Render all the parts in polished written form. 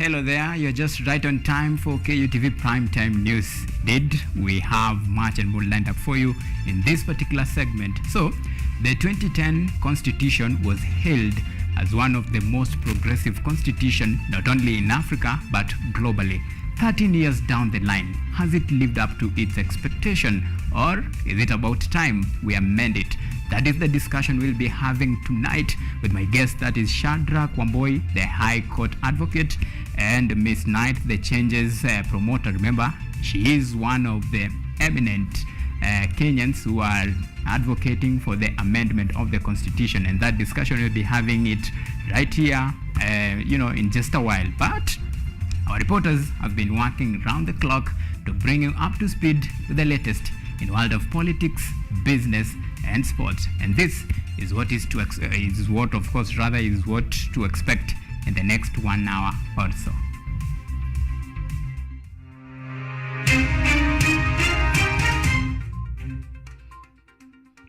hello there. You're just right on time for KUTV Primetime News. We have much and more lined up for you in this particular segment. So, the 2010 Constitution was hailed as one of the most progressive constitutions, not only in Africa, but globally. 13 years down the line, has it lived up to its expectation, or is it about time we amend it? That is the discussion we'll be having tonight with my guest, that is Shadrach Wamboi, the High Court Advocate, and Miss Knight, the Changes promoter. Remember, she is one of the eminent Kenyans who are advocating for the amendment of the Constitution, and that discussion we'll be having it right here, in just a while. But our reporters have been working round the clock to bring you up to speed with the latest in the world of politics, business, and sports. And this is what to expect in the next 1 hour or so.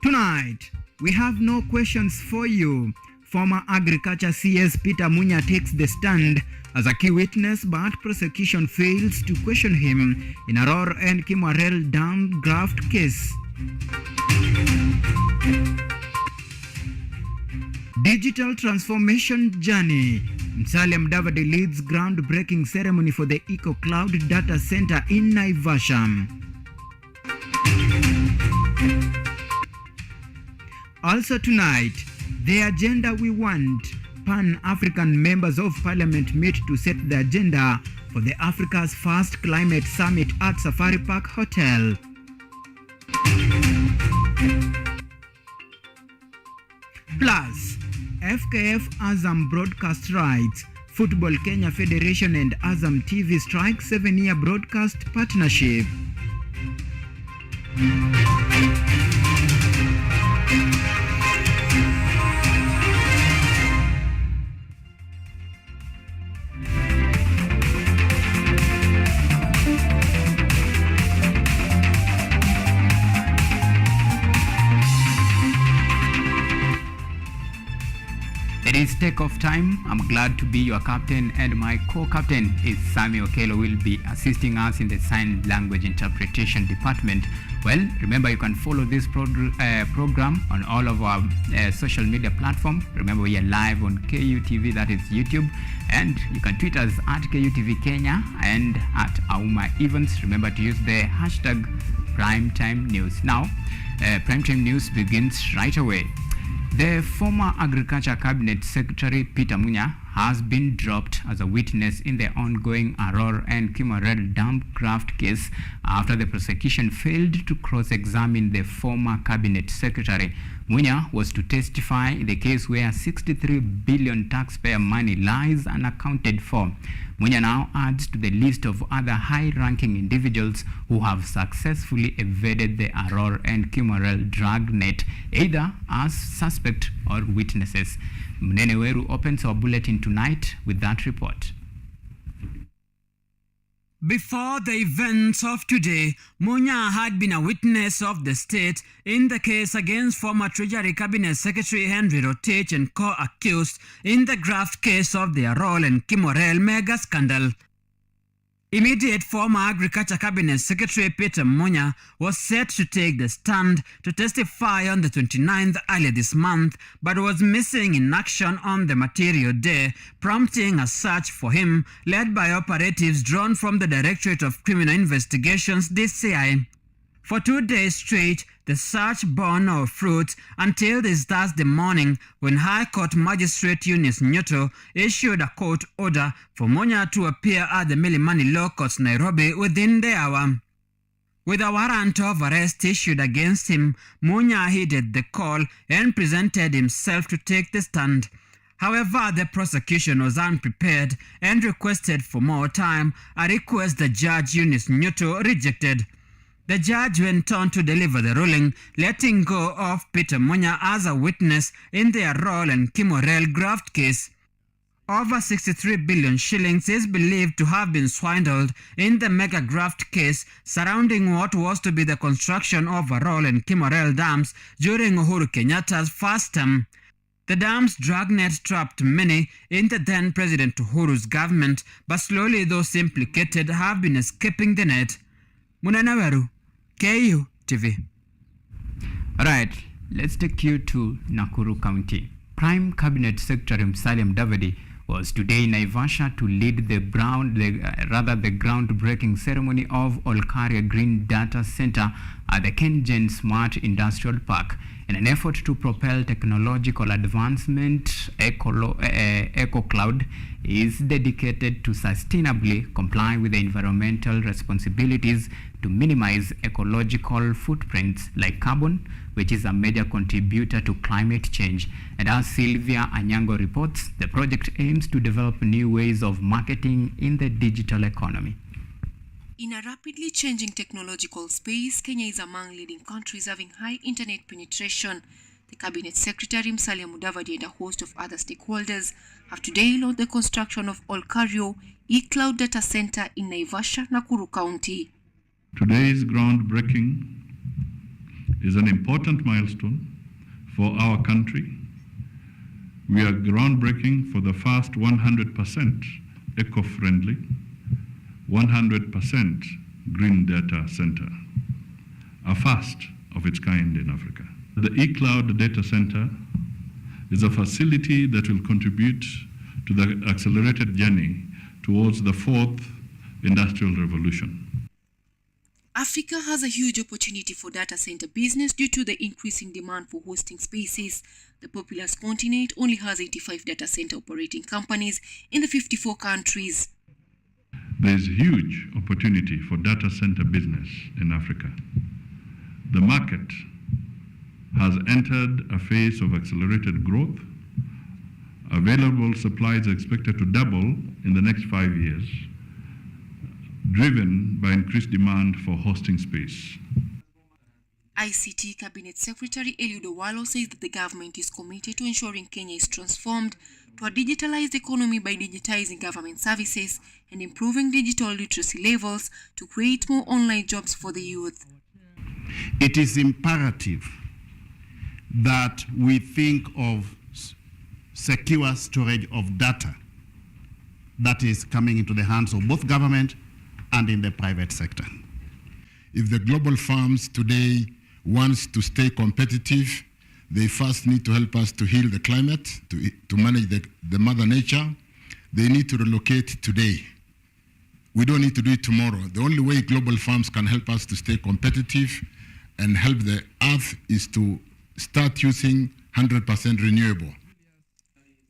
Tonight, we have no questions for you. Former Agriculture CS Peter Munya takes the stand as a key witness, but prosecution fails to question him in Aror and Kimwarel dam graft case. Digital transformation journey. Musalia Mudavadi leads groundbreaking ceremony for the EcoCloud data center in Naivasha. Also tonight, the agenda we want. Pan-African members of parliament meet to set the agenda for the Africa's first climate summit at Safari Park Hotel. Plus, FKF Azam broadcast rights. Football Kenya Federation and Azam TV strike 7-year broadcast partnership. It is take-off time. I'm glad to be your captain, and my co-captain is Sami Okelo, will be assisting us in the sign language interpretation department. Well, remember you can follow this program on all of our social media platforms. Remember we are live on KUTV, that is YouTube, and you can tweet us at KUTV Kenya and at Auma Events. Remember to use the hashtag Primetime News. Now, Primetime News begins right away. The former Agriculture Cabinet Secretary Peter Munya has been dropped as a witness in the ongoing Aror and Kimwarel dam graft case after the prosecution failed to cross-examine the former Cabinet Secretary. Munya was to testify in the case where 63 billion taxpayer money lies unaccounted for. Munya now adds to the list of other high-ranking individuals who have successfully evaded the Aror and Kimwarel drag net, either as suspect or witnesses. Mnene Weru opens our bulletin tonight with that report. Before the events of today, Munya had been a witness of the state in the case against former Treasury Cabinet Secretary Henry Rotich and co-accused in the graft case of the Arol and Kimwarel mega scandal. Immediate former Agriculture Cabinet Secretary Peter Munya was set to take the stand to testify on the 29th earlier this month, but was missing in action on the material day, prompting a search for him led by operatives drawn from the Directorate of Criminal Investigations (DCI). For 2 days straight, the search bore no fruit until this Thursday morning when High Court Magistrate Eunice Nyoto issued a court order for Munya to appear at the Milimani Law Courts, Nairobi, within the hour. With a warrant of arrest issued against him, Munya heeded the call and presented himself to take the stand. However, the prosecution was unprepared and requested for more time, a request the judge Eunice Nyoto rejected. The judge went on to deliver the ruling, letting go of Peter Munya as a witness in the Arol and Kimwarel graft case. Over 63 billion shillings is believed to have been swindled in the mega graft case surrounding what was to be the construction of Arol and Kimwarel dams during Uhuru Kenyatta's first term. The dam's dragnet trapped many in the then President Uhuru's government, but slowly those implicated have been escaping the net. Munanawaru, Kutv. Alright, let's take you to Nakuru County. Prime Cabinet Secretary Musalia Mudavadi was today in Naivasha to lead the groundbreaking ceremony of Olkaria Green Data Center at the KenGen Smart Industrial Park. In an effort to propel technological advancement, EcoCloud is dedicated to sustainably comply with the environmental responsibilities to minimize ecological footprints like carbon, which is a major contributor to climate change. And as Sylvia Anyango reports, the project aims to develop new ways of marketing in the digital economy. In a rapidly changing technological space, Kenya is among leading countries having high internet penetration. The Cabinet Secretary Musalia Mudavadi and a host of other stakeholders have today launched the construction of Olkario eCloud Data Center in Naivasha, Nakuru County. Today's groundbreaking is an important milestone for our country. We are groundbreaking for the first 100% eco-friendly, 100% green data center, a first of its kind in Africa. The eCloud Data Center is a facility that will contribute to the accelerated journey towards the fourth industrial revolution. Africa has a huge opportunity for data center business due to the increasing demand for hosting spaces. The populous continent only has 85 data center operating companies in the 54 countries. There is huge opportunity for data center business in Africa. The market has entered a phase of accelerated growth. Available supply is expected to double in the next 5 years, driven by increased demand for hosting space. ICT Cabinet Secretary Eliud Owalo says that the government is committed to ensuring Kenya is transformed to a digitalized economy by digitizing government services and improving digital literacy levels to create more online jobs for the youth. It is imperative that we think of secure storage of data that is coming into the hands of both government and in the private sector. If the global firms today wants to stay competitive, they first need to help us to heal the climate, to manage the mother nature. They need to relocate today. We don't need to do it tomorrow. The only way global firms can help us to stay competitive and help the earth is to start using 100% renewable.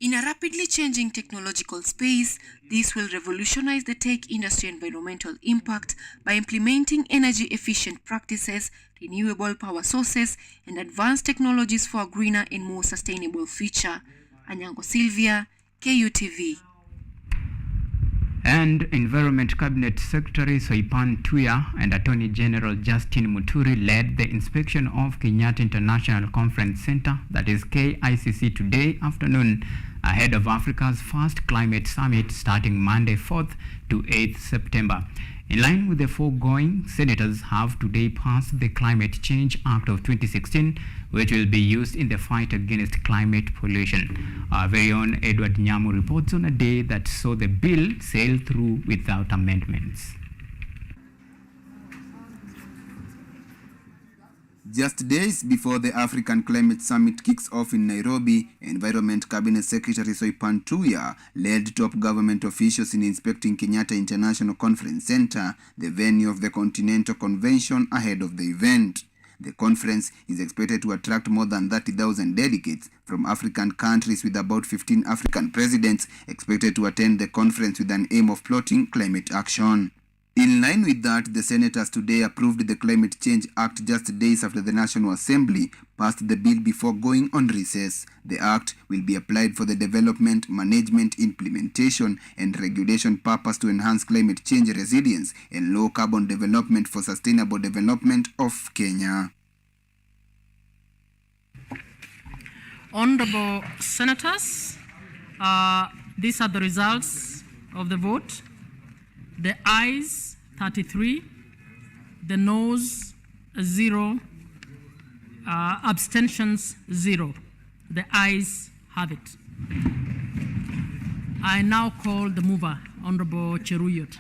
In a rapidly changing technological space, this will revolutionize the tech industry environmental impact by implementing energy-efficient practices, renewable power sources, and advanced technologies for a greener and more sustainable future. Anyango Sylvia, KUTV. And Environment Cabinet Secretary Soipan Tuya and Attorney General Justin Muturi led the inspection of Kenyatta International Conference Center, that is KICC, today afternoon ahead of Africa's first climate summit starting Monday 4th to 8th September. In line with the foregoing, senators have today passed the Climate Change Act of 2016, which will be used in the fight against climate pollution. Our very own Edward Nyamu reports on a day that saw the bill sail through without amendments. Just days before the African Climate Summit kicks off in Nairobi, Environment Cabinet Secretary Soipan Tuya led top government officials in inspecting Kenyatta International Conference Center, the venue of the Continental Convention, ahead of the event. The conference is expected to attract more than 30,000 delegates from African countries, with about 15 African presidents expected to attend the conference with an aim of plotting climate action. In line with that, the senators today approved the Climate Change Act just days after the National Assembly passed the bill before going on recess. The act will be applied for the development, management, implementation, and regulation purpose to enhance climate change resilience and low carbon development for sustainable development of Kenya. Honorable Senators, these are the results of the vote. The ayes 33, the noes 0, abstentions 0. The ayes have it. I now call the mover, Honorable Cheruyot.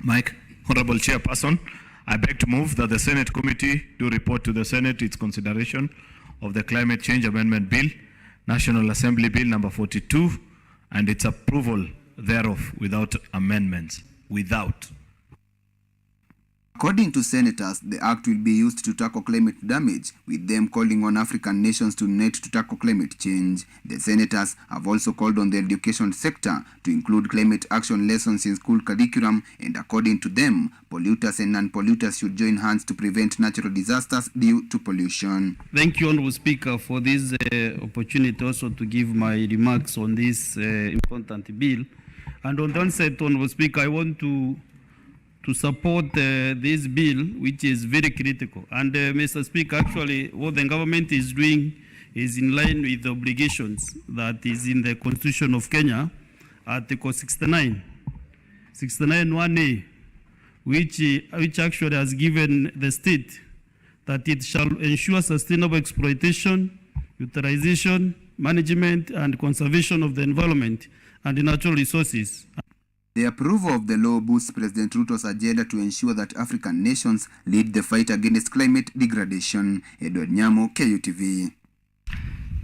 Mike, Honorable Chairperson, I beg to move that the Senate Committee do report to the Senate its consideration of the Climate Change Amendment Bill, National Assembly Bill number 42, and its approval thereof without amendments. According to senators, the act will be used to tackle climate damage, with them calling on African nations to unite to tackle climate change. The senators have also called on the education sector to include climate action lessons in school curriculum, and according to them, polluters and non-polluters should join hands to prevent natural disasters due to pollution. Thank you, Honourable Speaker, for this opportunity also to give my remarks on this important bill. And on the onset, Honourable Speaker, I want to support this bill, which is very critical. And Mr. Speaker, actually, what the government is doing is in line with the obligations that is in the Constitution of Kenya, Article 69, 1A, which actually has given the state that it shall ensure sustainable exploitation, utilization, management, and conservation of the environment and the natural resources. The approval of the law boosts President Ruto's agenda to ensure that African nations lead the fight against climate degradation. Edward Nyamo, KUTV.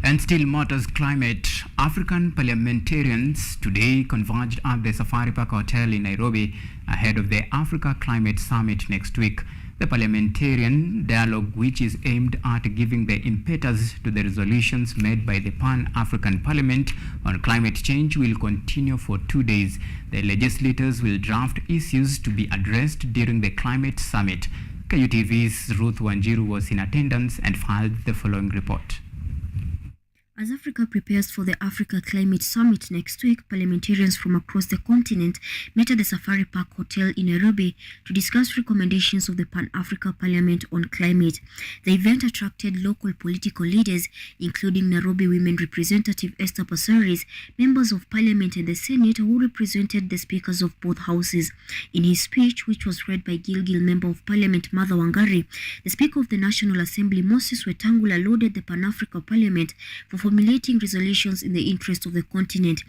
And still matters climate. African parliamentarians today converged at the Safari Park Hotel in Nairobi ahead of the Africa Climate Summit next week. The parliamentarian dialogue, which is aimed at giving the impetus to the resolutions made by the Pan-African Parliament on climate change, will continue for 2 days. The legislators will draft issues to be addressed during the climate summit. KUTV's Ruth Wanjiru was in attendance and filed the following report. As Africa prepares for the Africa Climate Summit next week, parliamentarians from across the continent met at the Safari Park Hotel in Nairobi to discuss recommendations of the Pan-Africa Parliament on climate. The event attracted local political leaders, including Nairobi Women Representative Esther Passaris, members of Parliament and the Senate who represented the speakers of both houses. In his speech, which was read by Gilgil Member of Parliament Martha Wangari, the Speaker of the National Assembly Moses Wetangula lauded the Pan-Africa Parliament for formulating resolutions in the interest of the continent.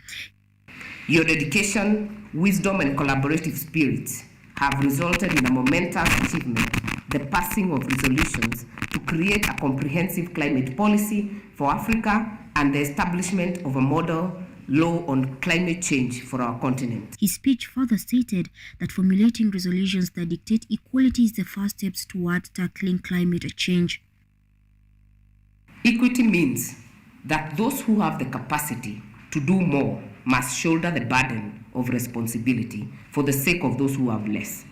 Your dedication, wisdom, and collaborative spirit have resulted in a momentous achievement, the passing of resolutions to create a comprehensive climate policy for Africa and the establishment of a model law on climate change for our continent. His speech further stated that formulating resolutions that dictate equality is the first steps toward tackling climate change. Equity means that those who have the capacity to do more must shoulder the burden of responsibility for the sake of those who have less.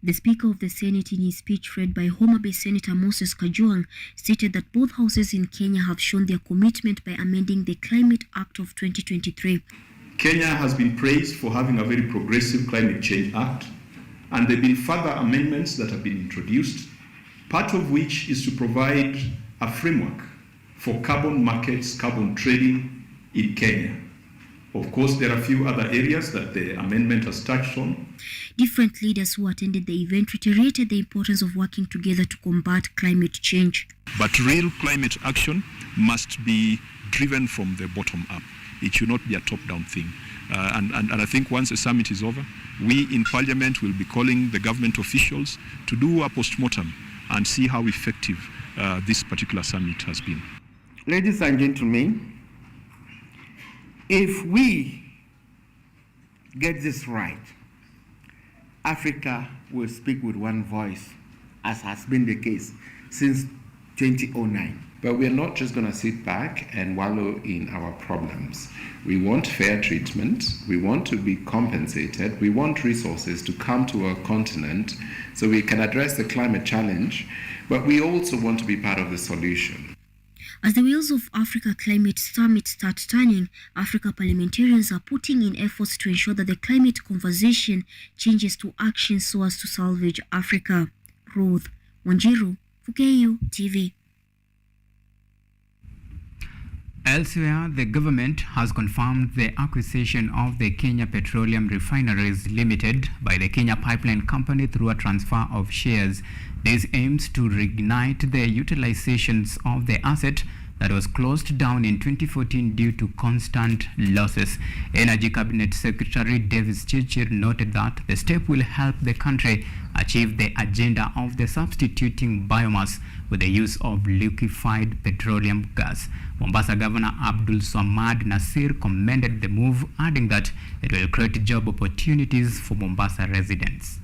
The Speaker of the Senate, in his speech read by Homa Bay Senator Moses Kajwang, stated that both houses in Kenya have shown their commitment by amending the Climate Act of 2023. Kenya has been praised for having a very progressive Climate Change Act, and there have been further amendments that have been introduced, part of which is to provide a framework for carbon markets, carbon trading in Kenya. Of course, there are a few other areas that the amendment has touched on. Different leaders who attended the event reiterated the importance of working together to combat climate change. But real climate action must be driven from the bottom up. It should not be a top-down thing. And I think once the summit is over, we in Parliament will be calling the government officials to do a post-mortem and see how effective this particular summit has been. Ladies and gentlemen, if we get this right, Africa will speak with one voice, as has been the case since 2009. But we're not just going to sit back and wallow in our problems. We want fair treatment. We want to be compensated. We want resources to come to our continent so we can address the climate challenge. But we also want to be part of the solution. As the wheels of Africa Climate Summit start turning, Africa parliamentarians are putting in efforts to ensure that the climate conversation changes to action so as to salvage Africa. Ruth Wanjiru, KUTV. Elsewhere, the government has confirmed the acquisition of the Kenya Petroleum Refineries Limited by the Kenya Pipeline Company through a transfer of shares. This aims to reignite the utilizations of the asset that was closed down in 2014 due to constant losses. Energy Cabinet Secretary Davis Chirchir noted that the step will help the country achieve the agenda of the substituting biomass with the use of liquefied petroleum gas. Mombasa Governor Abdul Samad Nasir commended the move, adding that it will create job opportunities for Mombasa residents.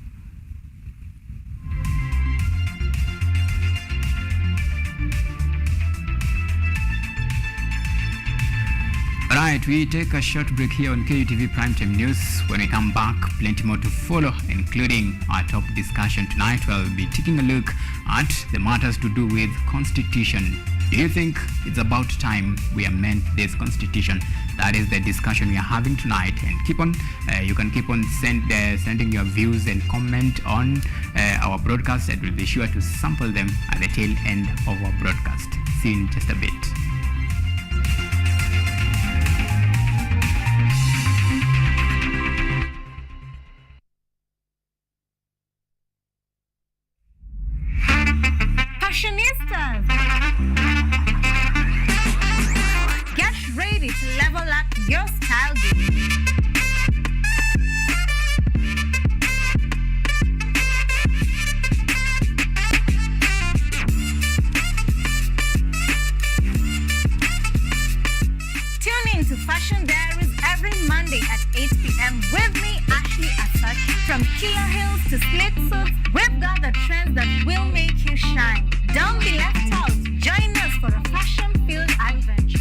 Right, we take a short break here on Kutv Primetime News. When we come back, plenty more to follow, including our top discussion tonight. We'll be taking a look at the matters to do with Constitution. Do you think it's about time we amend this Constitution? That is the discussion we are having tonight. And you can keep on sending your views and comment on our broadcast, and we'll be sure to sample them at the tail end of our broadcast. See you in just a bit. Fashionistas, get ready to level up your style game. Tune in to Fashion Diaries every Monday at 8 p.m. with me, Ashley Asach. From Kia Hills to split suits, we've got the trends that will make you shine. Don't be left out. Join us for a fashion-filled adventure.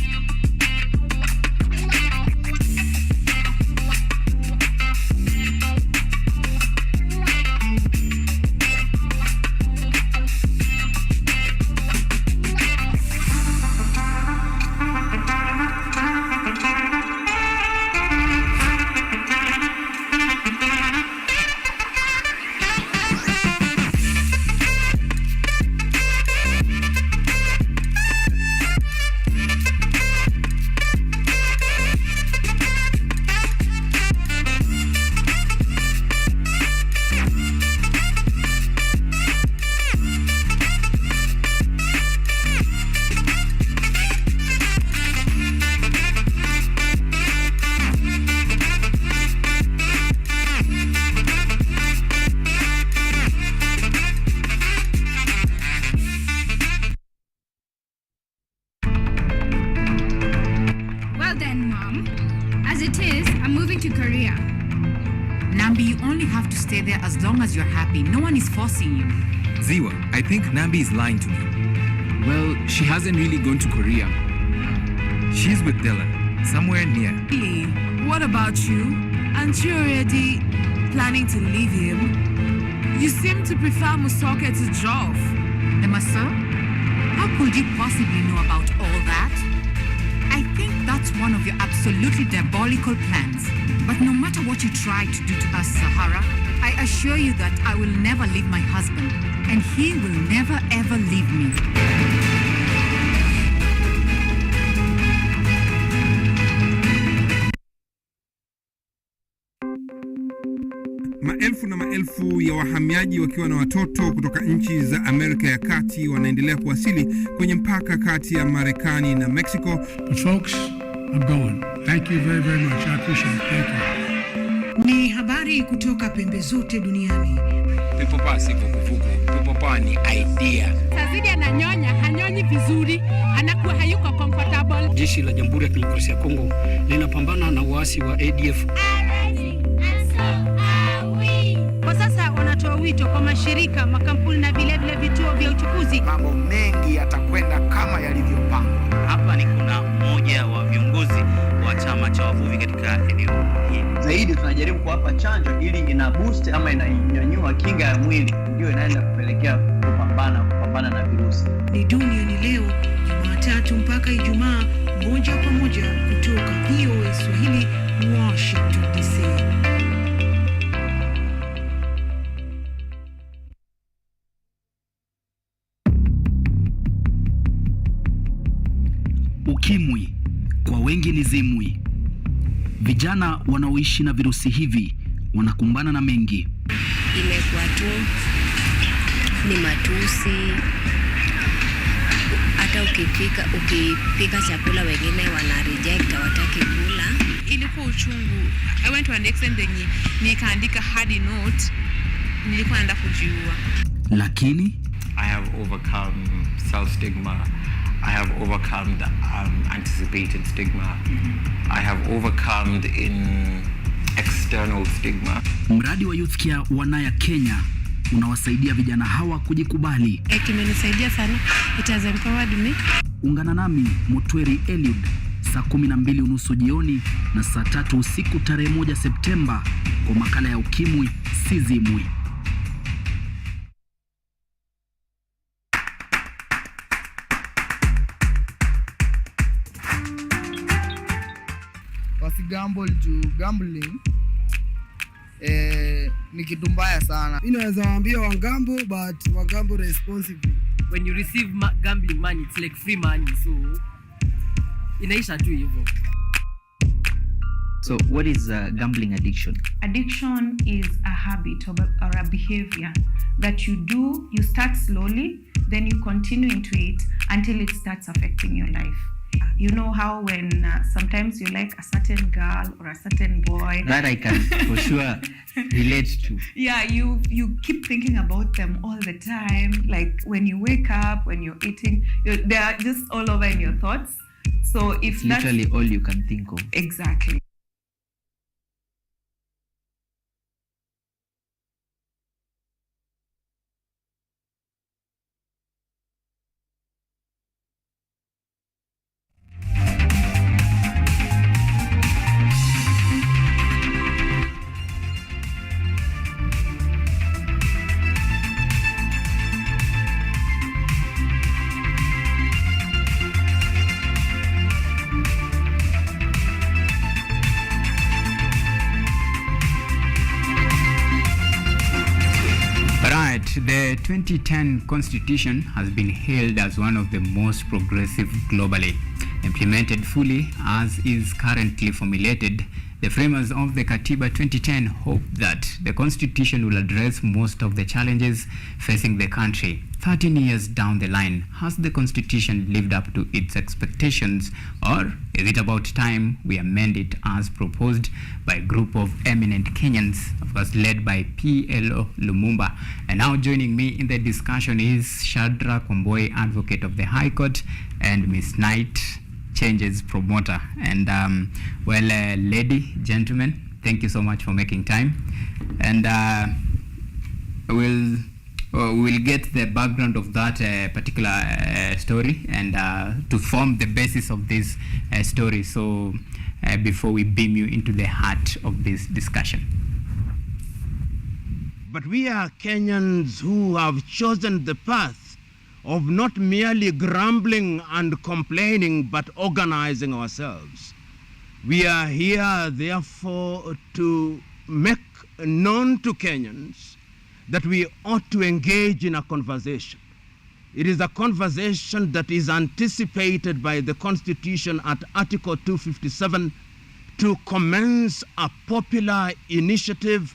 As long as you're happy, no one is forcing you. Ziwa, I think Nambi is lying to me. Well, she hasn't really gone to Korea. She's with Dylan, somewhere near. Really? What about you? Aren't you already planning to leave him? You seem to prefer Musoke to Joff. Emasa, how could you possibly know about all that? I think that's one of your absolutely diabolical plans. But no matter what you try to do to us, Sahara, I assure you that I will never leave my husband, and he will never ever leave me. Maelfu na maelfu ya wahamiaji wakiwa na watoto kutoka nchi za Amerika ya Kati wanaendelea kuwasili kwenye mpaka kati ya Marekani na Mexico. But folks, I'm going. Thank you very, very much. I appreciate it. Thank you. Ni habari kutoka pembe zote duniani. Pepopa si vuguvugu. Pepopa ni idea. Tazidi ananyonya, hanyonyi vizuri, anakuwa hayuko comfortable. Jeshi la Jamhuri ya Kidemokrasia ya Kongo linapambana na waasi wa ADF. Kwa sasa wanatoa wito kwa mashirika, makampuni na vile vituo vya uchukuzi. Mambo mengi yatakwenda kama yalivyopangwa. Hapa ni kuna mmoja wa viongozi wa chama cha wavuvi katika eneo hili. Zaidi tunajaribu kuwapa chanjo ili ina boost ama inanyanyua kinga ya mwili, ndio inaenda kupelekea kupambana na virusi. Ni duniani leo, Jumatatu mpaka Ijumaa, moja kwa moja kutoka VOA Swahili, Washington DC. Ukimwi kwa wengi ni zimwi. Vijana wanaoishi na virusi hivi wanakumbana na mengi. Imekuwa tu ni matusi, hata ukipika chakula wengine wana reject, hawataki kula. Ilikuwa uchungu. I went to an extent yenye nikaandika hadi note, nilikuwa naenda kujiua. Lakini I have overcome self-stigma. I have overcome the anticipated stigma. I have overcome the external stigma. Mradi wa Youth Care wa Naya Kenya unawasaidia vijana hawa kujikubali. Kimenisaidia sana. It has empowered me. Ungana nami Mutweri Eliud saa 12:30 jioni na saa 3 usiku tarehe 1 Septemba kwa makala ya ukimwi si zimwi. Gambling ni kitu mbaya sana. Inaweza waambia wangambo, but wangambo responsibly. When you receive gambling money, it's like free money, so inaisha tu hivyo. So what is gambling addiction? Addiction is a habit or a behavior that you do, you start slowly, then you continue into it until it starts affecting your life. You know how when sometimes you like a certain girl or a certain boy. That I can for sure relate to. Yeah, you keep thinking about them all the time. Like when you wake up, when you're eating, they are just all over in your thoughts. So if it's literally all you can think of. Exactly. The 2010 Constitution has been hailed as one of the most progressive globally. Implemented fully as is currently formulated, the framers of the Katiba 2010 hope that the Constitution will address most of the challenges facing the country. 13 years down the line, has the Constitution lived up to its expectations, or is it about time we amend it as proposed by a group of eminent Kenyans, of course led by P.L.O. Lumumba? And now joining me in the discussion is Shadra Kwamboi, advocate of the High Court, and Miss Knight, changes promoter. And lady, gentlemen, thank you so much for making time. And we'll get the background of that particular story and to form the basis of this story. So before we beam you into the heart of this discussion. But we are Kenyans who have chosen the path of not merely grumbling and complaining, but organizing ourselves. We are here, therefore, to make known to Kenyans that we ought to engage in a conversation. It is a conversation that is anticipated by the Constitution at Article 257 to commence a popular initiative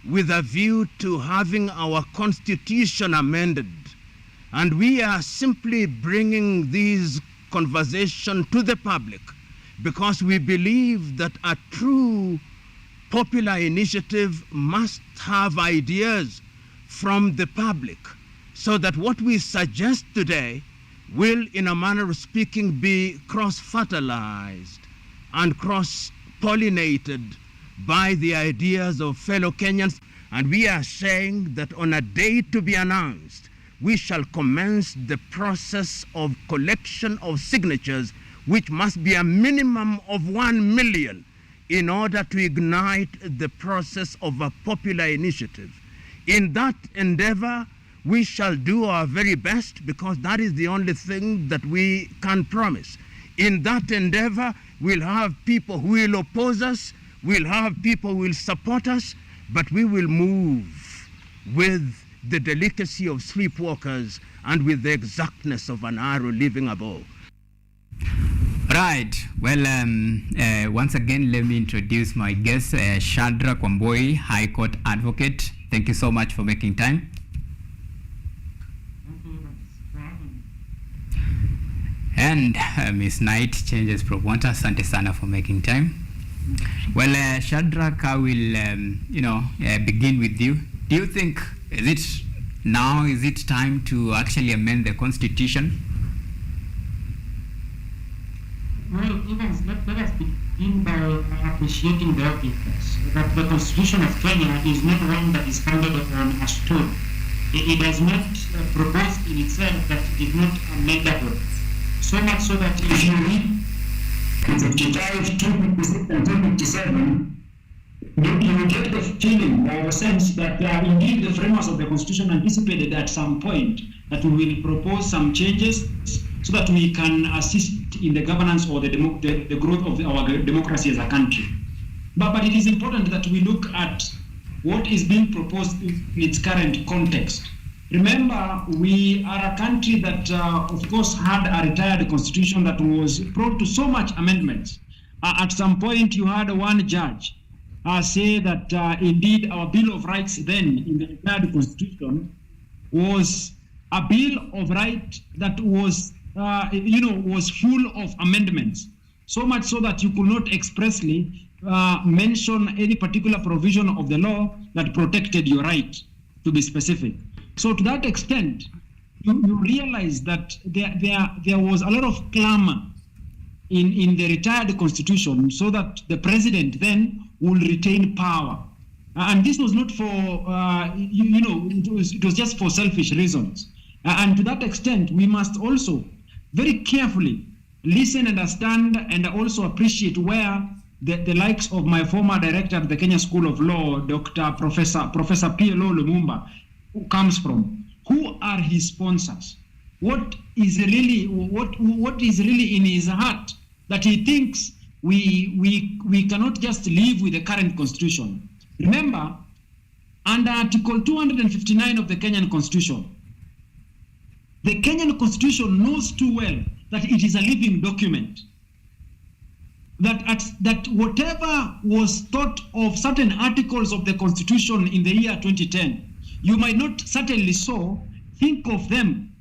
with a view to having our Constitution amended. And we are simply bringing these conversations to the public because we believe that a true popular initiative must have ideas from the public, so that what we suggest today will, in a manner of speaking, be cross-fertilized and cross-pollinated by the ideas of fellow Kenyans. And we are saying that on a date to be announced, we shall commence the process of collection of signatures, which must be a minimum of 1 million in order to ignite the process of a popular initiative. In that endeavor, we shall do our very best, because that is the only thing that we can promise. In that endeavor, we'll have people who will oppose us, we'll have people who will support us, but we will move with the delicacy of sleepwalkers and with the exactness of an arrow leaving a bow. right. Well, once again, let me introduce my guest, Shadrack Wamboi, High Court Advocate. Thank you so much for making time. And Ms. Knight, Changes Promoter, asante sana for making time. Well, Shadrack, I will, begin with you. Do you think, is it time to actually amend the Constitution? Well, let us begin by appreciating the obvious, that the Constitution of Kenya is not one that is founded on a stone. It does not propose in itself that it is not amendable. So much so that if you read 55, 256, and 257, you will get the feeling or the sense that indeed the framers of the Constitution anticipated at some point that we will propose some changes so that we can assist in the governance or the growth of our democracy as a country. But it is important that we look at what is being proposed in its current context. Remember, we are a country that, of course, had a retired constitution that was prone to so much amendments. At some point, you had one judge say that indeed our Bill of Rights then in the retired constitution was a Bill of Rights that was, was full of amendments. So much so that you could not expressly mention any particular provision of the law that protected your right, to be specific. So to that extent, you realize that there was a lot of clamor in the retired constitution so that the president then will retain power. And this was not for, it was just for selfish reasons. And to that extent, we must also very carefully listen, understand, and also appreciate where the likes of my former director at the Kenya School of Law, Professor P.L.O. Lumumba, comes from. Who are his sponsors? What is really in his heart that he thinks we cannot just live with the current constitution? Remember, under Article 259 of the Kenyan Constitution, the Kenyan Constitution knows too well that it is a living document. That whatever was thought of certain articles of the Constitution in the year 2010, you might not certainly so think of them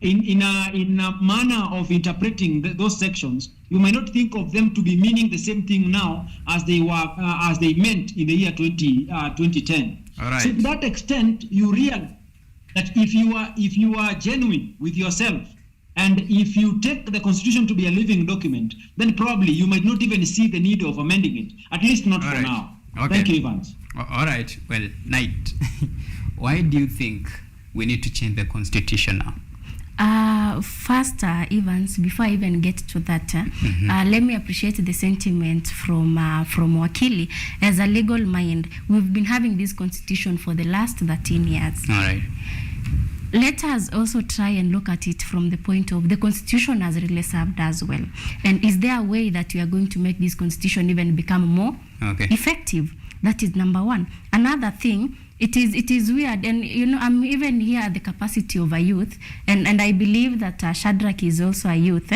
in a manner of interpreting those sections. You might not think of them to be meaning the same thing now as they meant in the year 2010. All right. So to that extent, you realize that if you are genuine with yourself, and if you take the Constitution to be a living document, then probably you might not even see the need of amending it, at least not for now. Okay. Thank you, Evans. All right. Well, Knight, why do you think we need to change the Constitution now? First, Evans, before I even get to that, let me appreciate the sentiment from Wakili. As a legal mind, we've been having this Constitution for the last 13 years. All right. Let us also try and look at it from the point of the Constitution has really served us well. And is there a way that we are going to make this Constitution even become more effective? That is number one. Another thing, it is weird, and I'm even here at the capacity of a youth, and I believe that Shadrack is also a youth.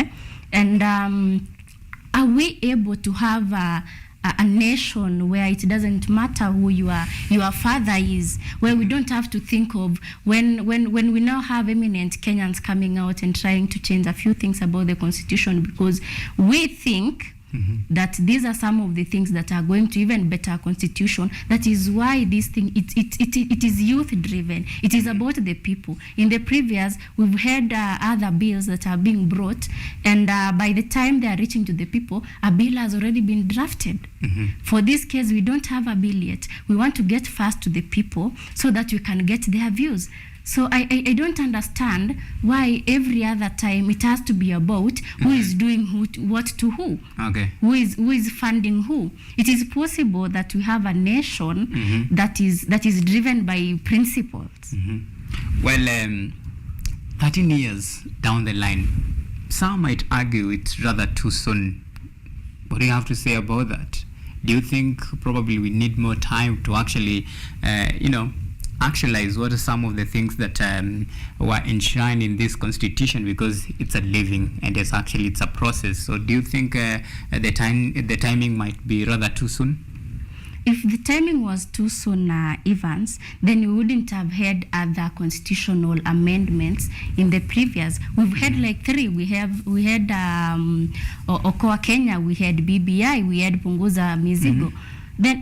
And are we able to have a nation where it doesn't matter who your father is, where we don't have to think of when we now have eminent Kenyans coming out and trying to change a few things about the Constitution because we think that these are some of the things that are going to even better our Constitution. That is why this thing, it is youth driven. It is about the people. In the previous, we've had other bills that are being brought, and by the time they are reaching to the people, a bill has already been drafted. For this case, we don't have a bill yet. We want to get fast to the people so that we can get their views. So I don't understand why every other time it has to be about who is doing what to who. Okay. Who is funding who. It is possible that we have a nation that is driven by principles. Well, 13 years down the line, some might argue it's rather too soon. What do you have to say about that? Do you think probably we need more time to actually, actualize what are some of the things that were enshrined in this constitution, because it's a living and it's a process. So do you think the timing might be rather too soon? If the timing was too soon, Evans, then we wouldn't have had other constitutional amendments in the previous. We've had like three. We had Okoa Kenya, we had BBI, we had Punguza Mizigo. Then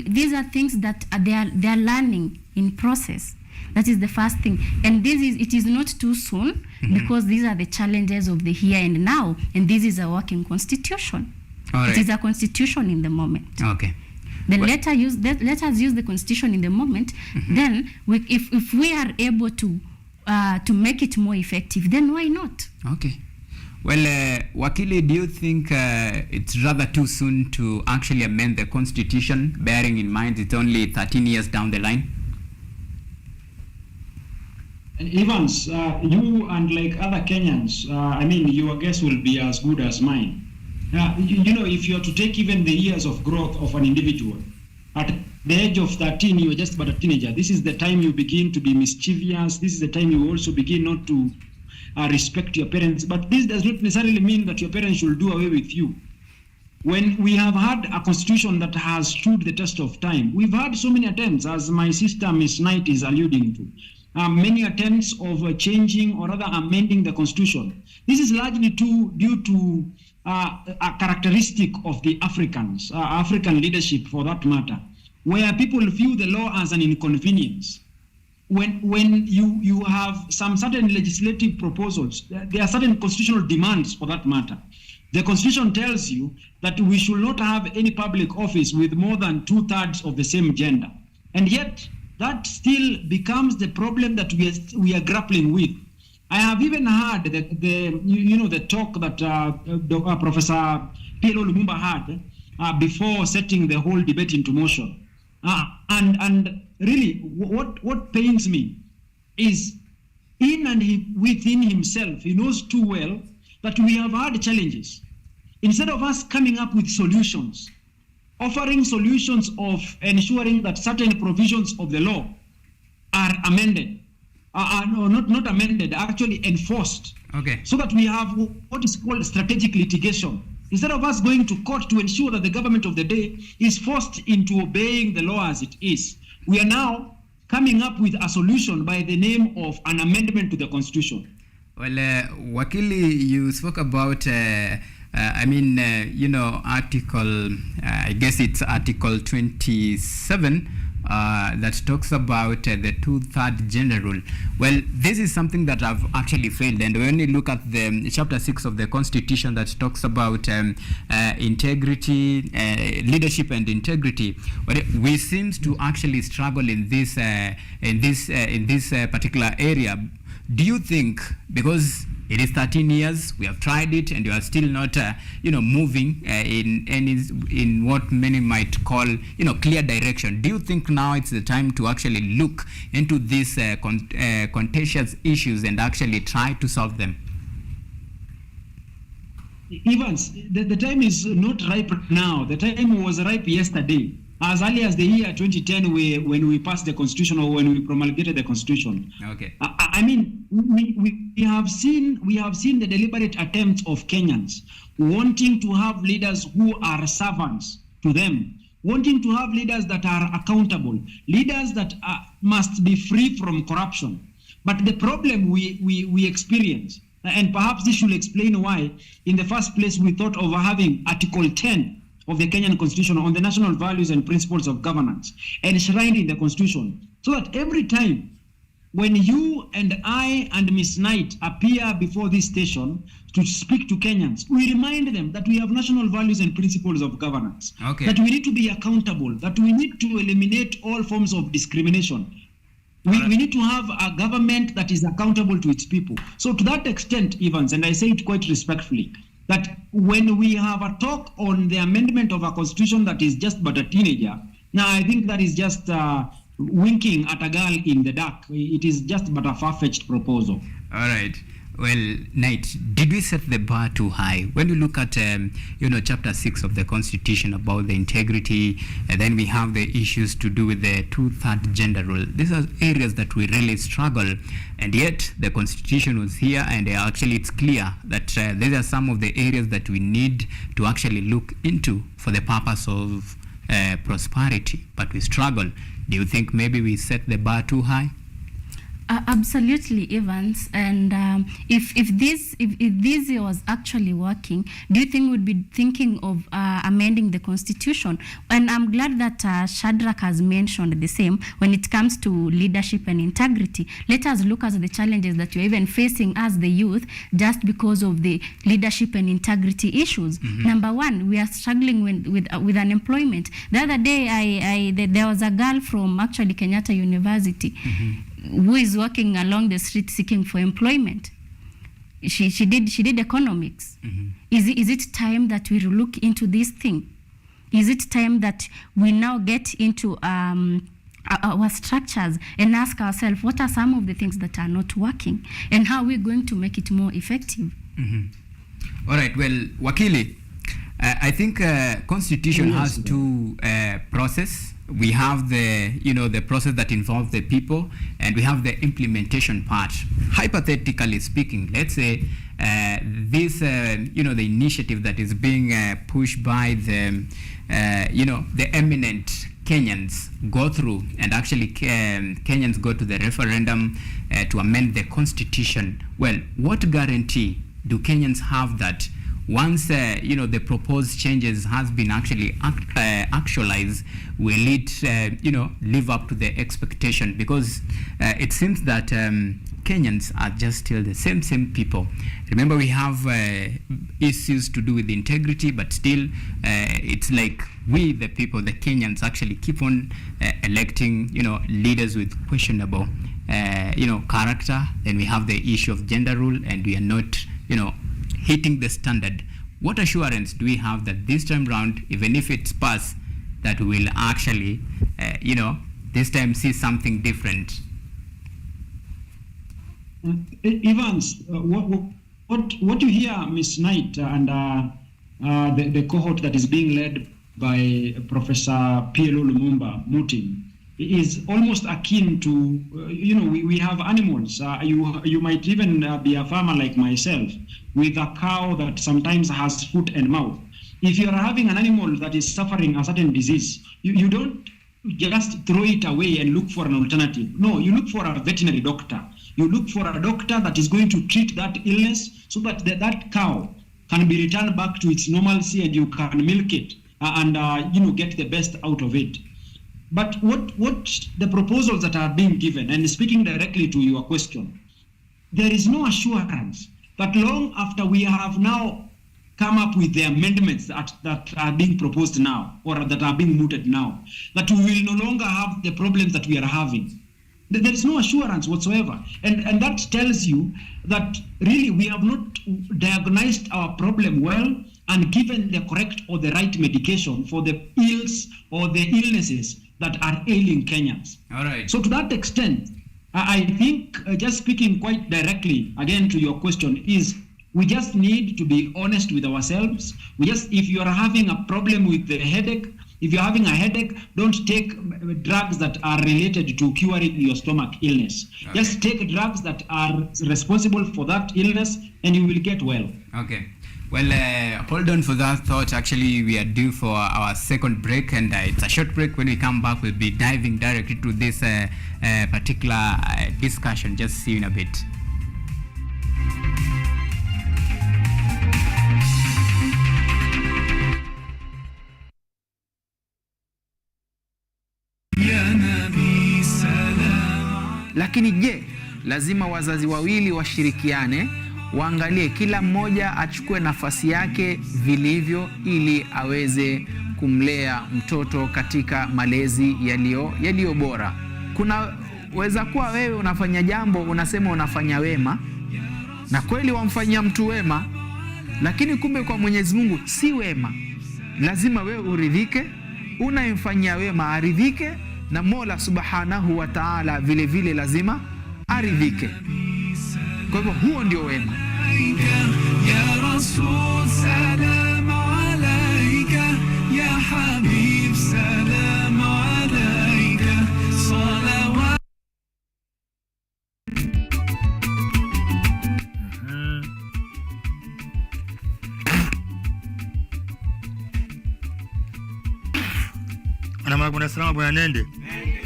these are things that they are learning in process. That is the first thing. And it is not too soon, because these are the challenges of the here and now, and this is a working constitution. All right. It is a constitution in the moment. Okay. Then let us use the constitution in the moment. Then if we are able to make it more effective, then why not? Okay. Well, Wakili, do you think it's rather too soon to actually amend the constitution, bearing in mind it's only 13 years down the line? Evans, you and like other Kenyans, your guess will be as good as mine. If you are to take even the years of growth of an individual, at the age of 13, you are just but a teenager. This is the time you begin to be mischievous. This is the time you also begin not to respect your parents. But this does not necessarily mean that your parents should do away with you. When we have had a constitution that has stood the test of time, we've had so many attempts, as my sister Miss Knight is alluding to. Many attempts of changing or rather amending the constitution. This is largely due to a characteristic of the Africans, African leadership for that matter, where people view the law as an inconvenience. When you have some certain legislative proposals, there are certain constitutional demands for that matter. The constitution tells you that we should not have any public office with more than 2/3 of the same gender. And yet, that still becomes the problem that we are grappling with. I have even heard the talk that Professor P.L.O. Lumumba had before setting the whole debate into motion. And really, what pains me is in and within himself, he knows too well that we have had challenges. Instead of us coming up with solutions, offering solutions of ensuring that certain provisions of the law are amended, not amended, actually enforced. Okay. So that we have what is called strategic litigation. Instead of us going to court to ensure that the government of the day is forced into obeying the law as it is, we are now coming up with a solution by the name of an amendment to the constitution. Well, Wakili, you spoke about article, I guess it's Article 27 that talks about the 2/3 gender rule. Well, this is something that I've actually failed. And when you look at the chapter 6 of the Constitution that talks about integrity, leadership and integrity, well, we seem to actually struggle in this particular area. Do you think, because it is 13 years, we have tried it, and you are still not, moving in what many might call, clear direction. Do you think now it's the time to actually look into these contentious issues and actually try to solve them? Evans, the time is not ripe now. The time was ripe yesterday. As early as the year 2010, when we passed the constitution or when we promulgated the constitution. Okay. We have seen the deliberate attempts of Kenyans wanting to have leaders who are servants to them, wanting to have leaders that are accountable, leaders that must be free from corruption. But the problem we experience, and perhaps this should explain why, in the first place, we thought of having Article 10 of the Kenyan Constitution on the national values and principles of governance enshrined in the Constitution, so that every time when you and I and Ms. Knight appear before this station to speak to Kenyans, we remind them that we have national values and principles of governance, that we need to be accountable, that we need to eliminate all forms of discrimination. We need to have a government that is accountable to its people. So to that extent, Evans, and I say it quite respectfully, that when we have a talk on the amendment of a constitution that is just but a teenager, now I think that is just winking at a girl in the dark. It is just but a far-fetched proposal. All right. Well, Knight, did we set the bar too high? When you look at, Chapter 6 of the Constitution about the integrity, and then we have the issues to do with the 2/3 gender rule. These are areas that we really struggle, and yet the Constitution was here, and actually it's clear that these are some of the areas that we need to actually look into for the purpose of prosperity, but we struggle. Do you think maybe we set the bar too high? Absolutely, Evans. And if this was actually working, do you think we'd be thinking of amending the Constitution? And I'm glad that Shadrach has mentioned the same when it comes to leadership and integrity. Let us look at the challenges that we're even facing as the youth just because of the leadership and integrity issues. Mm-hmm. Number one, we are struggling with unemployment. The other day, there was a girl from actually Kenyatta University. Mm-hmm. who is walking along the street seeking for employment. She did economics. Mm-hmm. Is it time that we look into this thing? Is it time that we now get into our structures and ask ourselves what are some of the things that are not working and how we're going to make it more effective? Mm-hmm. All right. Well, Wakili, I think Constitution has two process. We have the process that involves the people, and we have the implementation part. Hypothetically speaking, let's say this, the initiative that is being pushed by the eminent Kenyans go through, and actually Kenyans go to the referendum to amend the Constitution. Well, what guarantee do Kenyans have that once the proposed changes has been actually actualized, will it live up to the expectation? Because it seems that Kenyans are just still the same people. Remember, we have issues to do with integrity, but still it's like we, the people, the Kenyans, actually keep on electing leaders with questionable character. Then we have the issue of gender rule, and we are not hitting the standard. What assurance do we have that this time round, even if it's passed, that we will actually, this time see something different? Evans, what you hear, Ms. Knight, and the cohort that is being led by Professor P.L. Lumumba Mutim, is almost akin to, we have animals. You might even be a farmer like myself with a cow that sometimes has foot and mouth. If you are having an animal that is suffering a certain disease, you don't just throw it away and look for an alternative. No, you look for a veterinary doctor. You look for a doctor that is going to treat that illness so that that cow can be returned back to its normalcy and you can milk it and get the best out of it. But what the proposals that are being given, and speaking directly to your question, there is no assurance that long after we have now come up with the amendments that are being proposed now, or that are being mooted now, that we will no longer have the problems that we are having. There is no assurance whatsoever. And that tells you that really we have not diagnosed our problem well and given the correct or the right medication for the ills or the illnesses that are ailing Kenyans. All right. So to that extent, I think just speaking quite directly again to your question is we just need to be honest with ourselves. If you are having a problem with the headache, if you're having a headache, don't take drugs that are related to curing your stomach illness. Okay. Just take drugs that are responsible for that illness and you will get well. Okay. Well, hold on for that thought. Actually, we are due for our second break, and it's a short break. When we come back, we'll be diving directly to this particular discussion. Just see you in a bit. Lakini je, lazima wazazi wawili washirikiane, waangalie kila mmoja achukue nafasi yake vilivyo ili aweze kumlea mtoto katika malezi yaliyo bora? Kunaweza kuwa wewe unafanya jambo unasema unafanya wema na kweli wamfanyia mtu wema, lakini kumbe kwa Mwenyezi Mungu si wema. Lazima wewe uridhike, unayemfanyia wema aridhike, na Mola Subhanahu wa Ta'ala vile vile lazima aridhike. Kwa hivyo huo ndio wema. يا رسول سلام عليك يا حبيب سلام عليك صلوات. Ana maguna salama bwana nende.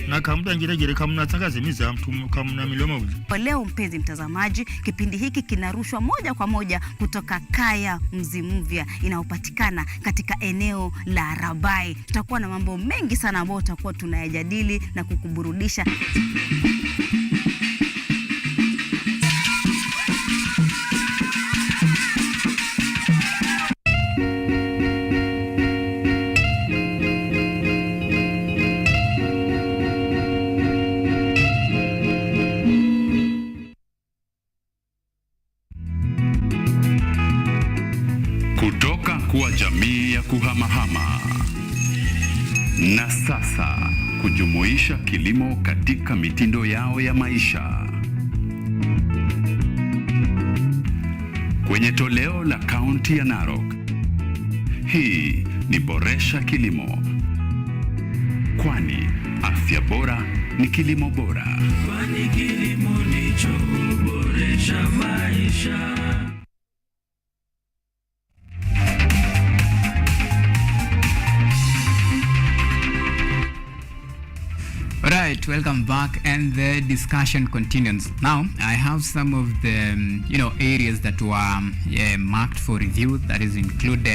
Na kamuta ngiregere kamuna tsangazimiza mtu kamuna milioma uzi. Leo mpenzi mtazamaji, kipindi hiki kinarushwa moja kwa moja kutoka Kaya Mzimvya inayopatikana katika eneo la Rabai. Tutakuwa na mambo mengi sana ambayo tutakuwa tunayajadili na kukuburudisha. Kutoka kuwa jamii ya kuhamahama na sasa kujumuisha kilimo katika mitindo yao ya maisha. Kwenye toleo la kaunti ya Narok, hii ni Boresha Kilimo, kwani afya bora ni kilimo bora. Kwani kilimo ndicho huboresha maisha. Right, welcome back, and the discussion continues. Now, I have some of the areas that were marked for review. That is include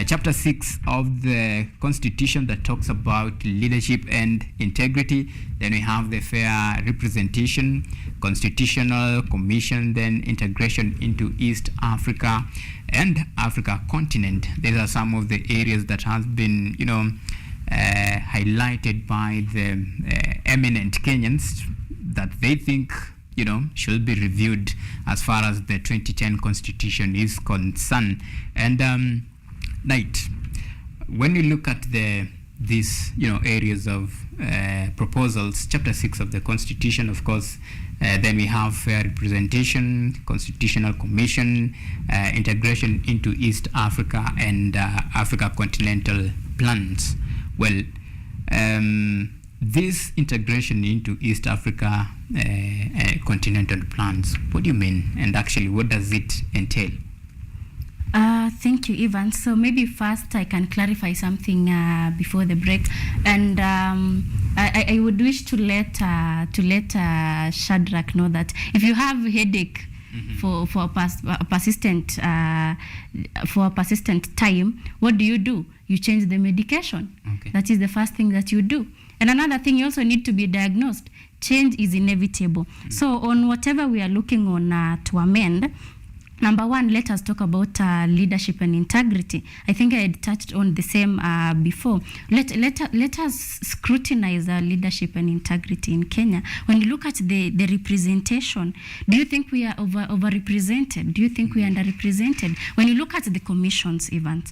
chapter 6 of the Constitution that talks about leadership and integrity. Then we have the fair representation, constitutional commission, then integration into East Africa and Africa continent. These are some of the areas that have been, highlighted by the eminent Kenyans that they think should be reviewed as far as the 2010 Constitution is concerned. And right, when you look at these areas of proposals, chapter 6 of the Constitution, of course, then we have fair representation, constitutional commission, integration into East Africa and Africa continental plans. Well, this integration into East Africa continental plans, what do you mean? And actually, what does it entail? Thank you, Ivan. So maybe first I can clarify something before the break, and I would wish to let Shadrach know that if you have a headache for a persistent time, what do? You change the medication. Okay. That is the first thing that you do. And another thing, you also need to be diagnosed. Change is inevitable. So on whatever we are looking on to amend, number one, let us talk about leadership and integrity. I think I had touched on the same before. Let us scrutinize leadership and integrity in Kenya. When you look at the representation, do you think we are overrepresented? Do you think we are underrepresented? When you look at the commissions, events,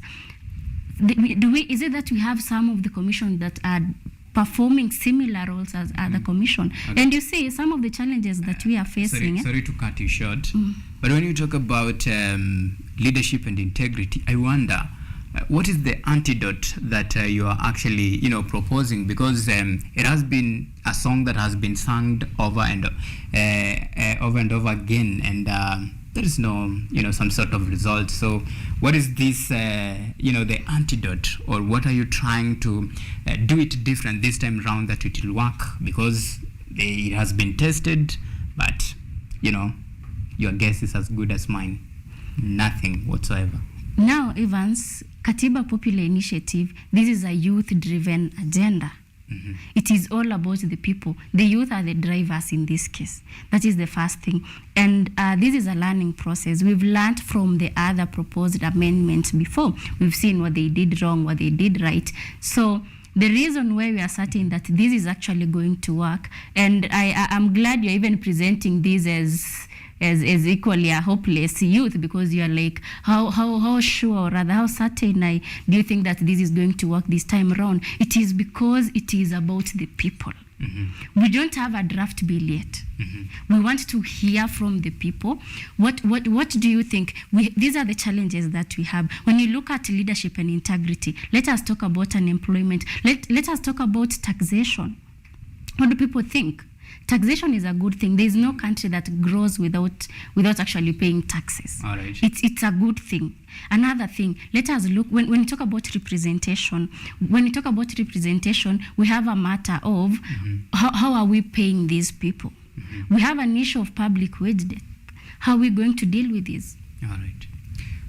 is it that we have some of the commissions that are performing similar roles as other commission? Okay. And you see some of the challenges that we are facing. Sorry to cut you short, but when you talk about leadership and integrity, I wonder what is the antidote that you are actually proposing, because it has been a song that has been sung over and over again, and there is no some sort of result. So what is this the antidote, or what are you trying to do it different this time around that it will work? Because it has been tested, but your guess is as good as mine. Nothing whatsoever. Now, Evans, Katiba Popular Initiative, this is a youth-driven agenda. Mm-hmm. It is all about the people. The youth are the drivers in this case. That is the first thing. And this is a learning process. We've learned from the other proposed amendments before. We've seen what they did wrong, what they did right. So the reason why we are certain that this is actually going to work, and I'm glad you're even presenting this as equally a hopeless youth, because you are like, how sure, or rather how certain do you think that this is going to work this time around? It is because it is about the people. Mm-hmm. We don't have a draft bill yet. We want to hear from the people. What do you think? These are the challenges that we have. When you look at leadership and integrity, let us talk about unemployment. Let us talk about taxation. What do people think? Taxation is a good thing. There is no country that grows without actually paying taxes. All right. It's a good thing. Another thing, let us look, when you talk about representation, we have a matter of how are we paying these people? We have an issue of public wage debt. How are we going to deal with this? All right.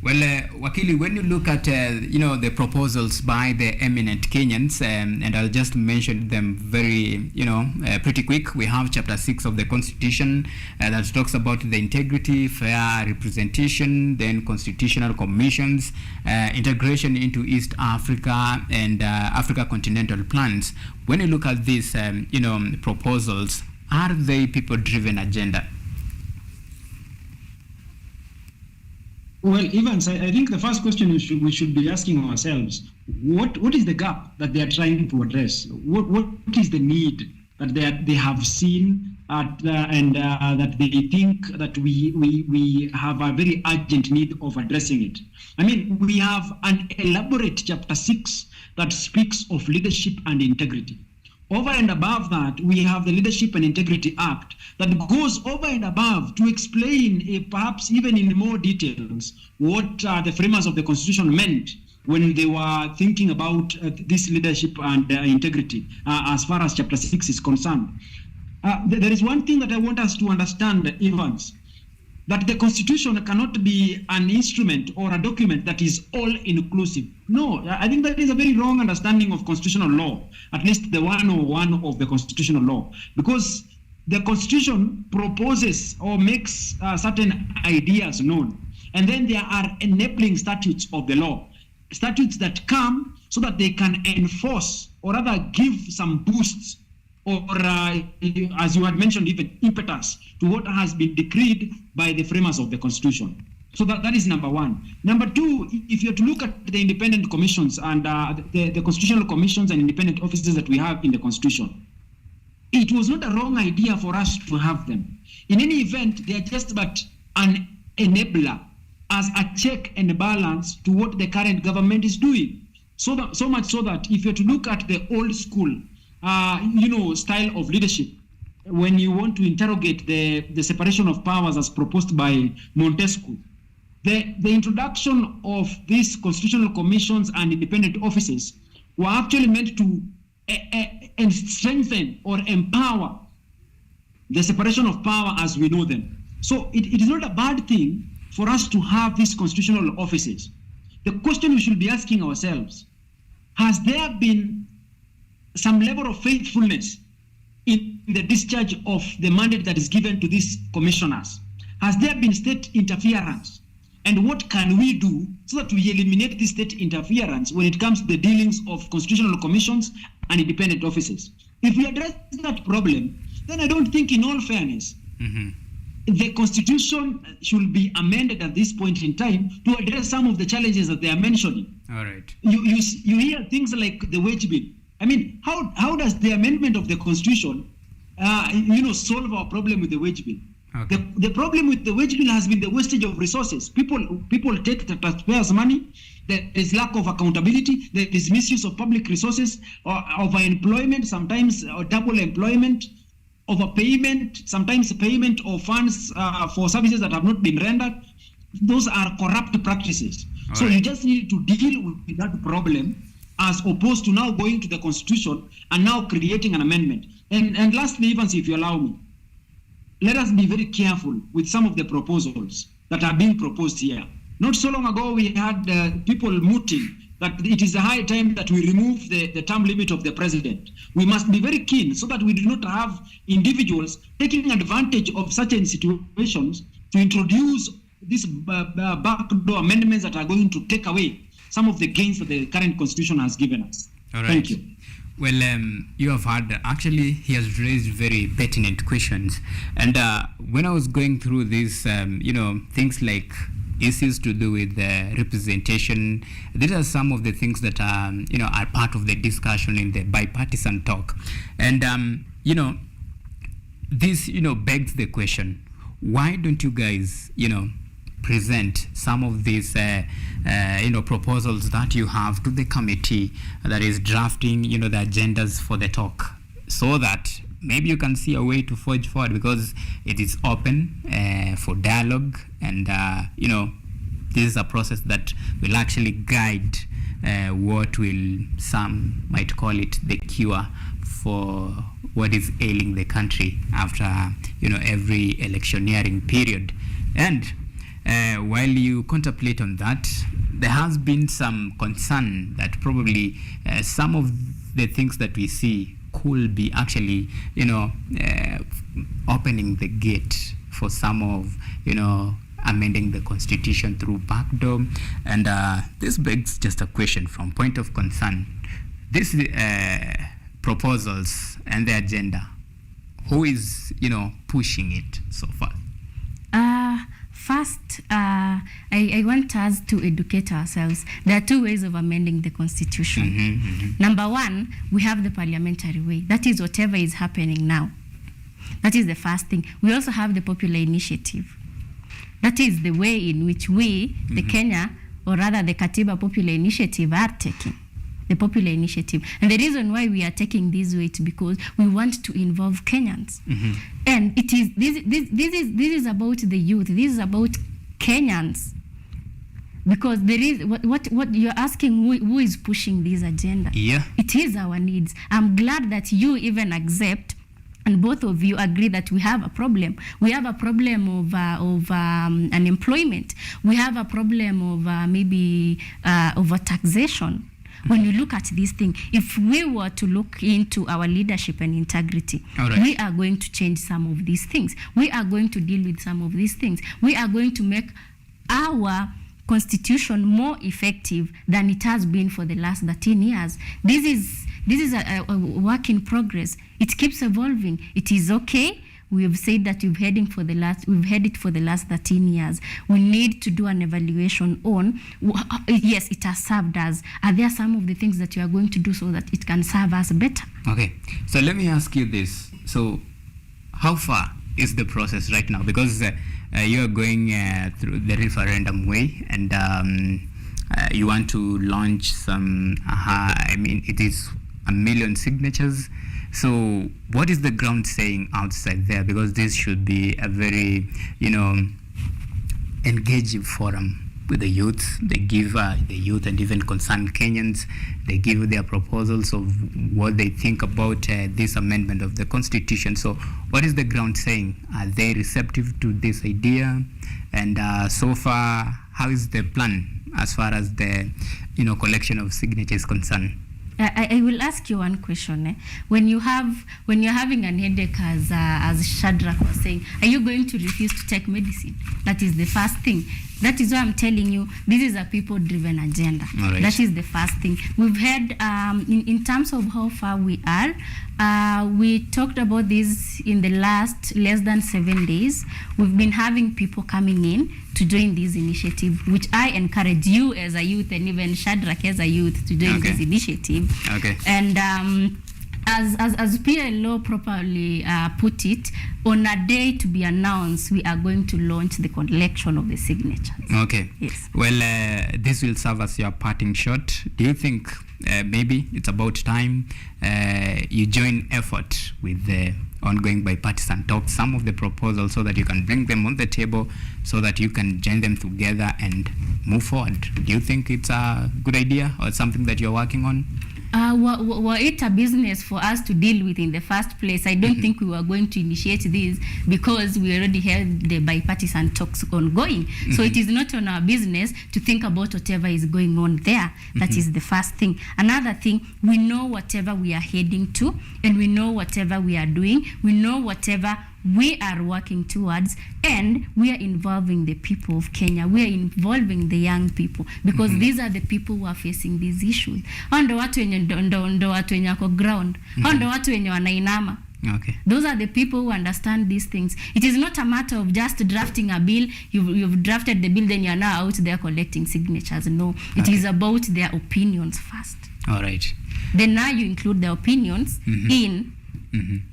Well, Wakili, when you look at the proposals by the eminent Kenyans, and I'll just mention them very pretty quick. We have Chapter 6 of the Constitution that talks about the integrity, fair representation, then constitutional commissions, integration into East Africa and Africa continental plans. When you look at these proposals, are they people-driven agenda? Well, Evans, I think the first question we should be asking ourselves, what is the gap that they are trying to address? What is the need that they have seen and that they think that we have a very urgent need of addressing it? I mean, we have an elaborate Chapter 6 that speaks of leadership and integrity. Over and above that, we have the Leadership and Integrity Act that goes over and above to explain, perhaps even in more details, what the framers of the Constitution meant when they were thinking about this leadership and integrity as far as Chapter 6 is concerned. There is one thing that I want us to understand, Evans, that the Constitution cannot be an instrument or a document that is all-inclusive. No, I think that is a very wrong understanding of constitutional law, at least the 101 of the constitutional law, because the Constitution proposes or makes certain ideas known, and then there are enabling statutes of the law, statutes that come so that they can enforce or rather give some boosts or as you had mentioned, even impetus to what has been decreed by the framers of the Constitution. So that is number one. Number two, if you're to look at the independent commissions and the constitutional commissions and independent offices that we have in the Constitution, it was not a wrong idea for us to have them. In any event, they are just but an enabler as a check and balance to what the current government is doing. So much so that if you're to look at the old school style of leadership, when you want to interrogate the separation of powers as proposed by Montesquieu, the introduction of these constitutional commissions and independent offices were actually meant to strengthen or empower the separation of power as we know them. So it is not a bad thing for us to have these constitutional offices. The question we should be asking ourselves, has there been some level of faithfulness in the discharge of the mandate that is given to these commissioners? Has there been state interference? And what can we do so that we eliminate this state interference when it comes to the dealings of constitutional commissions and independent offices? If we address that problem, then I don't think, in all fairness, the Constitution should be amended at this point in time to address some of the challenges that they are mentioning. All right. You hear things like the wage bill. I mean, how does the amendment of the Constitution, solve our problem with the wage bill? Okay. The problem with the wage bill has been the wastage of resources. People take the taxpayers' money. There is lack of accountability. There is misuse of public resources, or overemployment, sometimes or double employment, overpayment, sometimes payment of funds for services that have not been rendered. Those are corrupt practices. All right. You just need to deal with that problem, as opposed to now going to the Constitution and now creating an amendment. And lastly, Evans, if you allow me, let us be very careful with some of the proposals that are being proposed here. Not so long ago, we had people mooting that it is a high time that we remove the term limit of the president. We must be very keen so that we do not have individuals taking advantage of certain situations to introduce these backdoor amendments that are going to take away some of the gains that the current Constitution has given us. All right. Thank you. Well, you have heard, actually, he has raised very pertinent questions. And when I was going through these, things like issues to do with representation, these are some of the things that are, are part of the discussion in the bipartisan talk. And, this, begs the question, why don't you guys, present some of these, proposals that you have to the committee that is drafting, the agendas for the talk, so that maybe you can see a way to forge forward, because it is open for dialogue, and, this is a process that will actually guide what some might call it the cure for what is ailing the country after every electioneering period. And while you contemplate on that, there has been some concern that probably some of the things that we see could be actually opening the gate for some of amending the constitution through backdoor. And this begs just a question from point of concern. These proposals and the agenda, who is pushing it so far? First, I want us to educate ourselves. There are two ways of amending the constitution. Number one, we have the parliamentary way. That is whatever is happening now. That is the first thing. We also have the popular initiative. That is the way in which we, the Kenya, or rather the Katiba Popular Initiative, are taking the popular initiative. And the reason why we are taking this way is because we want to involve Kenyans. And it is this is about the youth. This is about Kenyans. Because there is what you're asking, who is pushing this agenda? Yeah. It is our needs. I'm glad that you even accept, and both of you agree that we have a problem. We have a problem of unemployment. We have a problem of maybe over taxation. When you look at this thing, if we were to look into our leadership and integrity, we are going to change some of these things. We are going to deal with some of these things. We are going to make our constitution more effective than it has been for the last 13 years. This is a work in progress. It keeps evolving. It is okay. We have said that we've had it for the last 13 years. We need to do an evaluation on, yes, it has served us. Are there some of the things that you are going to do so that it can serve us better? Okay, so let me ask you this. So how far is the process right now? Because you are going through the referendum way, and you want to launch some, it is 1 million signatures. So what is the ground saying outside there? Because this should be a very, engaging forum with the youth. They give the youth and even concerned Kenyans, they give their proposals of what they think about this amendment of the constitution. So what is the ground saying? Are they receptive to this idea? And so far, how is the plan as far as the, collection of signatures is concerned? I will ask you one question. When you're having an headache, as Shadrach was saying, are you going to refuse to take medicine? That is the first thing. That is why I'm telling you, this is a people-driven agenda. Right. That is the first thing. We've had, in terms of how far we are, we talked about this in the last less than 7 days. We've been having people coming in to join this initiative, which I encourage you as a youth and even Shadrach as a youth to join this initiative. Okay. And as PLO properly put it, on a day to be announced, we are going to launch the collection of the signatures. Okay. Yes. Well, this will serve as your parting shot. Do you think maybe it's about time you join effort with the ongoing bipartisan talks, some of the proposals, so that you can bring them on the table, so that you can join them together and move forward? Do you think it's a good idea or something that you're working on? Were it a business for us to deal with in the first place, I don't think we were going to initiate this, because we already had the bipartisan talks ongoing. So it is not on our business to think about whatever is going on there. That is the first thing. Another thing, we know whatever we are heading to, and we know whatever we are doing. We know whatever we are working towards, and we are involving the people of Kenya. We are involving the young people, because these are the people who are facing these issues. Ndo watu wenye wako ground. Ndo watu wenye wanainama. Okay. Those are the people who understand these things. It is not a matter of just drafting a bill. You've drafted the bill, then you're now out there collecting signatures. No, it is about their opinions first. All right. Then now you include their opinions in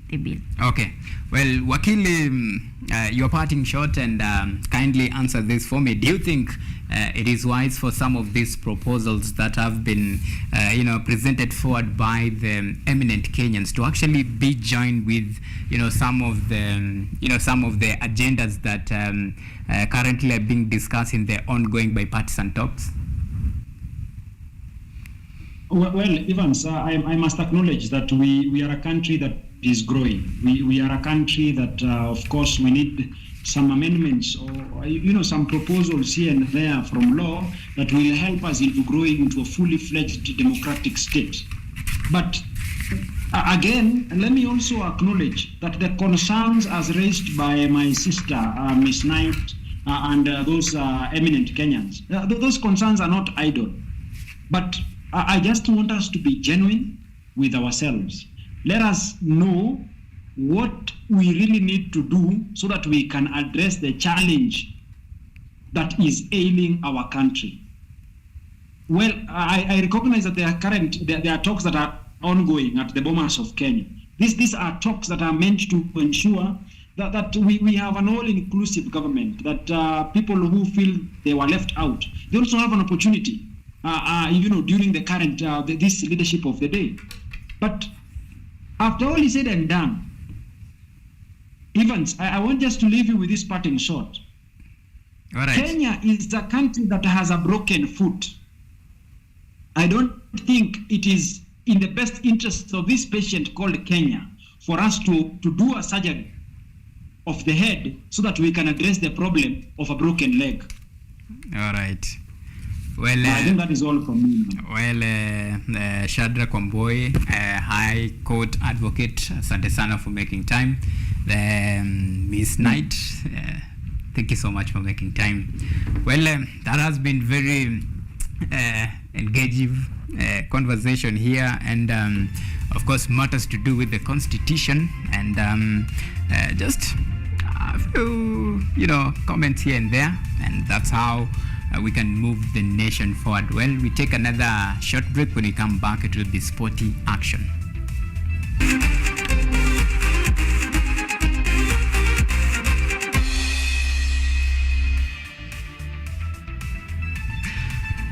the bill. Okay. Well, Wakili, your parting shot and kindly answer this for me. Do you think it is wise for some of these proposals that have been, presented forward by the eminent Kenyans to actually be joined with, some of the agendas that currently are being discussed in the ongoing bipartisan talks? Well, Evans, I must acknowledge that we are a country that is growing. We are a country that, of course, we need some amendments or, some proposals here and there from law that will help us into growing into a fully fledged democratic state. But again, let me also acknowledge that the concerns as raised by my sister, Ms. Knight, and those eminent Kenyans, those concerns are not idle. But I just want us to be genuine with ourselves. Let us know what we really need to do so that we can address the challenge that is ailing our country. Well, I recognize that there are talks that are ongoing at the Bomas of Kenya. These are talks that are meant to ensure that we have an all-inclusive government, that people who feel they were left out, they also have an opportunity, during the current, this leadership of the day. But after all is said and done, Evans, I want just to leave you with this parting shot. All right. Kenya is a country that has a broken foot. I don't think it is in the best interest of this patient called Kenya for us to do a surgery of the head so that we can address the problem of a broken leg. All right. Well, I think that is all from me. Well, Shadrack Wamboi, High Court Advocate, asante sana for making time. Miss Knight, thank you so much for making time. Well, that has been very engaging conversation here, and of course matters to do with the Constitution, and just a few, comments here and there, and that's how we can move the nation forward. Well, we take another short break. When we come back to the sporty action.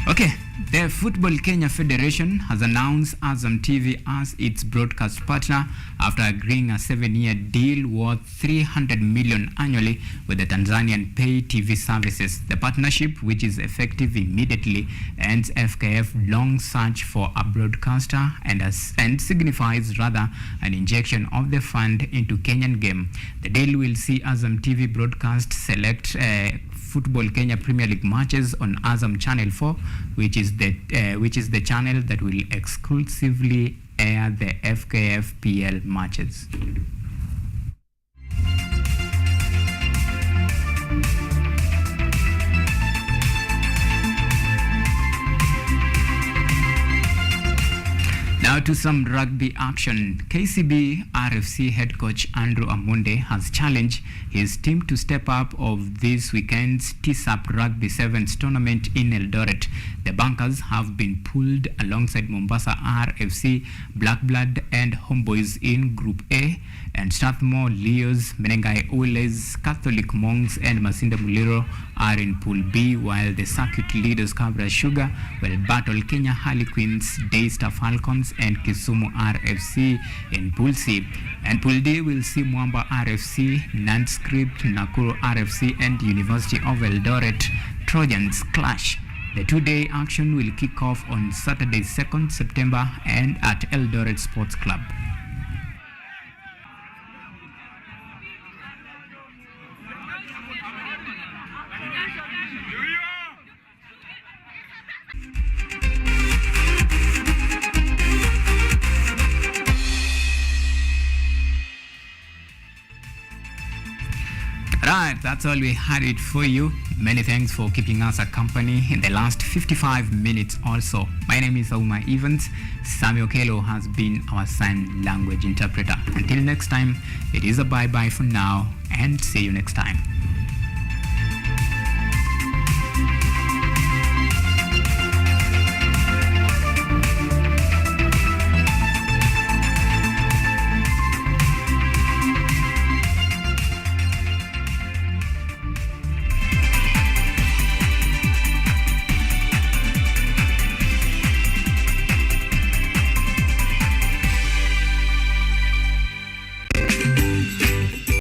Okay, the Football Kenya Federation has announced Azam TV as its broadcast partner after agreeing a 7-year deal worth 300 million annually with the Tanzanian pay TV services. The partnership, which is effective immediately, ends FKF's long search for a broadcaster and signifies rather an injection of the fund into Kenyan game. The deal will see Azam TV broadcast select Football Kenya Premier League matches on Azam Channel 4, which is the channel that will exclusively air the FKF PL matches. Now to some rugby action. KCB RFC head coach Andrew Amunde has challenged his team to step up of this weekend's TSAP Rugby Sevens tournament in Eldoret. The Bankers have been pulled alongside Mombasa RFC, Black Blood and Homeboys in Group A, and Strathmore Leos, Menengai Oles, Catholic Monks and Masinda Muliro are in Pool B, while the circuit leaders Cabra Sugar will battle Kenya Harlequins, Daystar Falcons and Kisumu RFC in Pool C. And Pool D will see Mwamba RFC, Nandscript, Nakuru RFC and University of Eldoret Trojans clash. The two-day action will kick off on Saturday, 2nd September and at Eldoret Sports Club. Right, that's all we had it for you. Many thanks for keeping us a company in the last 55 minutes also. My name is Auma Evans. Samuel Kelo has been our sign language interpreter. Until next time, it is a bye-bye for now and see you next time.